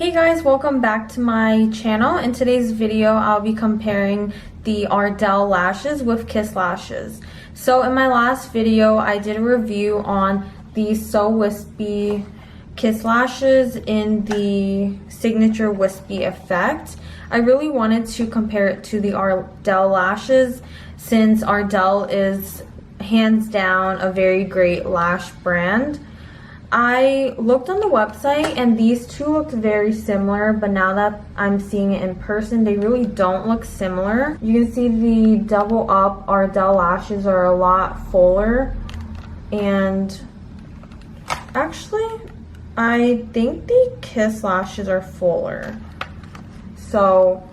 Hey guys, welcome back to my channel. In today's video, I'll be comparing the Ardell Lashes with Kiss Lashes. So in my last video, I did a review on the So Wispy Kiss Lashes in the Signature Wispy Effect. I really wanted to compare it to the Ardell Lashes since Ardell is hands down a very great lash brand. I looked on the website and these two looked very similar, but now that I'm seeing it in person, they really don't look similar. You can see the double up Ardell lashes are a lot fuller, and actually I think the Kiss lashes are fuller. So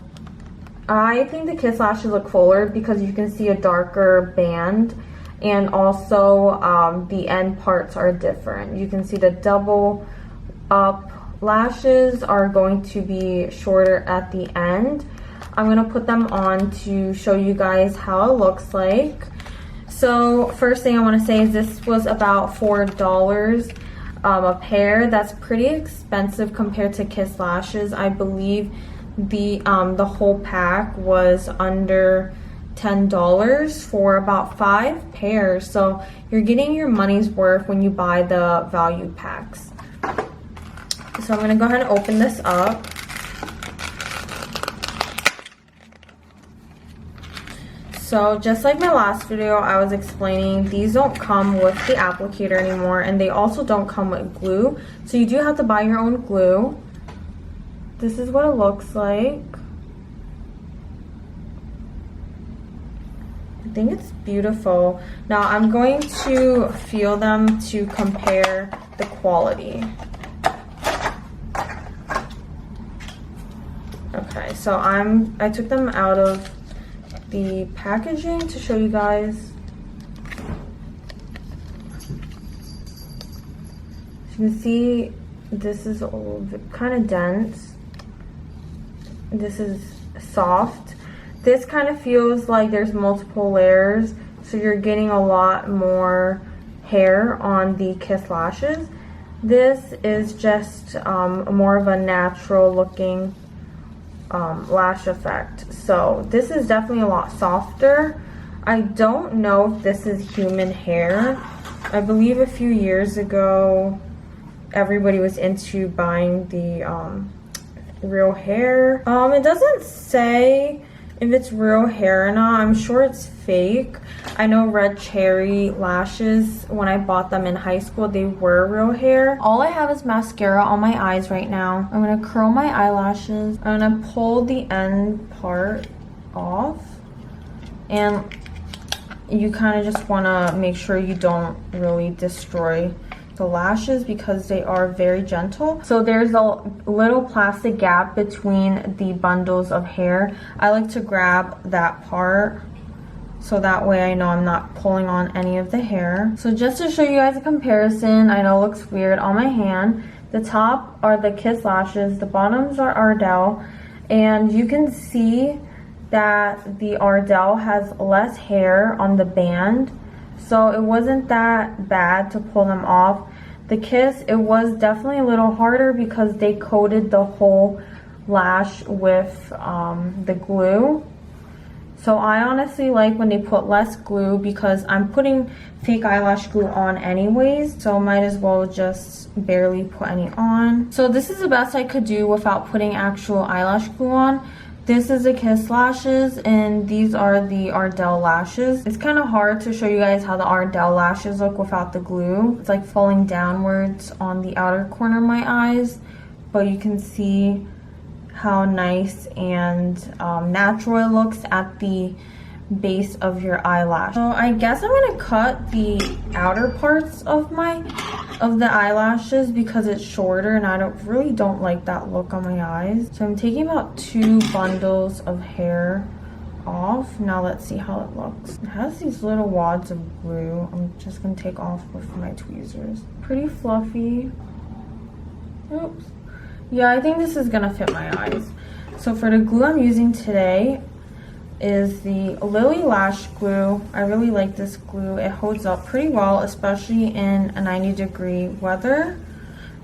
I think the Kiss lashes look fuller because you can see a darker band. And also the end parts are different. You can see the double up lashes are going to be shorter at the end. I'm gonna put them on to show you guys how it looks like. So first thing I wanna say is this was about $4 a pair. That's pretty expensive compared to Kiss Lashes. I believe the whole pack was under $10 for about 5 pairs, so you're getting your money's worth when you buy the value packs. So I'm gonna go ahead and open this up. So just like my last video, I was explaining, these don't come with the applicator anymore, and they also don't come with glue, so you do have to buy your own glue. This is what it looks like. I think it's beautiful. Now I'm going to feel them to compare the quality. Okay, so I took them out of the packaging to show you guys. As you can see, this is kind of dense. This is soft. This kind of feels like there's multiple layers, so you're getting a lot more hair on the Kiss Lashes. This is just more of a natural looking lash effect. So this is definitely a lot softer. I don't know if this is human hair. I believe a few years ago, everybody was into buying the real hair. It doesn't say if it's real hair or not. I'm sure it's fake. I know Red Cherry lashes, when I bought them in high school, they were real hair. All I have is mascara on my eyes right now. I'm gonna curl my eyelashes. I'm gonna pull the end part off. And you kind of just wanna make sure you don't really destroy the lashes because they are very gentle. So there's a little plastic gap between the bundles of hair. I like to grab that part so that way I know I'm not pulling on any of the hair. So just to show you guys a comparison, I know it looks weird on my hand. The top are the Kiss Lashes, the bottoms are Ardell, and you can see that the Ardell has less hair on the band. So it wasn't that bad to pull them off. The Kiss, it was definitely a little harder because they coated the whole lash with the glue. So I honestly like when they put less glue because I'm putting fake eyelash glue on anyways, so might as well just barely put any on. So this is the best I could do without putting actual eyelash glue on. This is the Kiss Lashes, and these are the Ardell Lashes. It's kind of hard to show you guys how the Ardell Lashes look without the glue. It's like falling downwards on the outer corner of my eyes, but you can see how nice and natural it looks at the base of your eyelash. So I guess I'm gonna cut the outer parts of the eyelashes because it's shorter and I really don't like that look on my eyes. So I'm taking about 2 bundles of hair off. Now let's see how it looks. It has these little wads of glue. I'm just gonna take off with my tweezers. Pretty fluffy. Oops. Yeah, I think this is gonna fit my eyes. So for the glue I'm using today is the Lily Lash glue. I really like this glue. It holds up pretty well, especially in a 90-degree weather.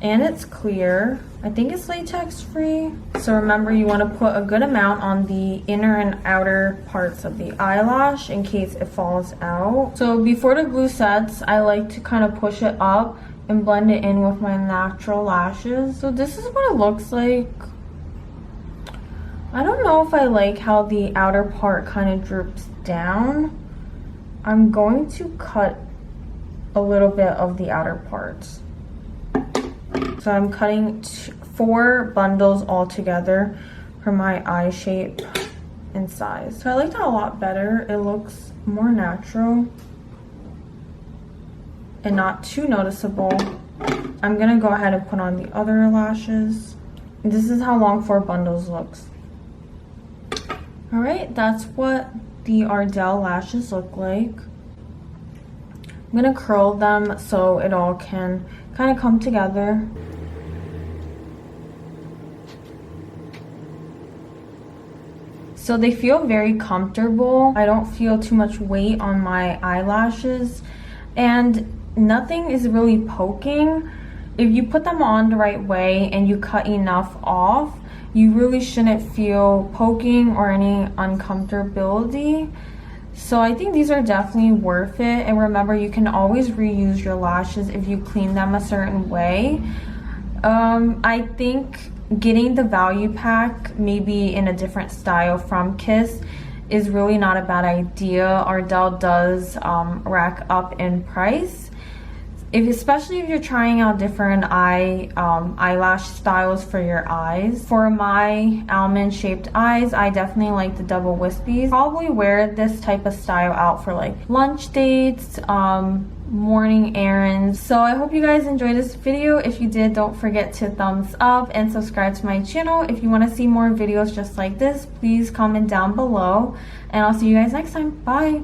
And it's clear. I think it's latex free. So remember, you want to put a good amount on the inner and outer parts of the eyelash in case it falls out. So before the glue sets, I like to kind of push it up and blend it in with my natural lashes. So this is what it looks like. I don't know if I like how the outer part kind of droops down. I'm going to cut a little bit of the outer parts. So I'm cutting 4 bundles all together for my eye shape and size. So I like that a lot better. It looks more natural and not too noticeable. I'm gonna go ahead and put on the other lashes. This is how long 4 bundles looks. All right, that's what the Ardell lashes look like. I'm gonna curl them so it all can kind of come together. So they feel very comfortable. I don't feel too much weight on my eyelashes and nothing is really poking. If you put them on the right way and you cut enough off, you really shouldn't feel poking or any uncomfortability. So I think these are definitely worth it. And remember, you can always reuse your lashes if you clean them a certain way. I think getting the value pack, maybe in a different style from Kiss, is really not a bad idea. Ardell does rack up in price. Especially if you're trying out different eyelash styles for your eyes. For my almond shaped eyes, I definitely like the double wispies. Probably wear this type of style out for like lunch dates, morning errands. So I hope you guys enjoyed this video. If you did, don't forget to thumbs up and subscribe to my channel. If you want to see more videos just like this, please comment down below, and I'll see you guys next time. Bye.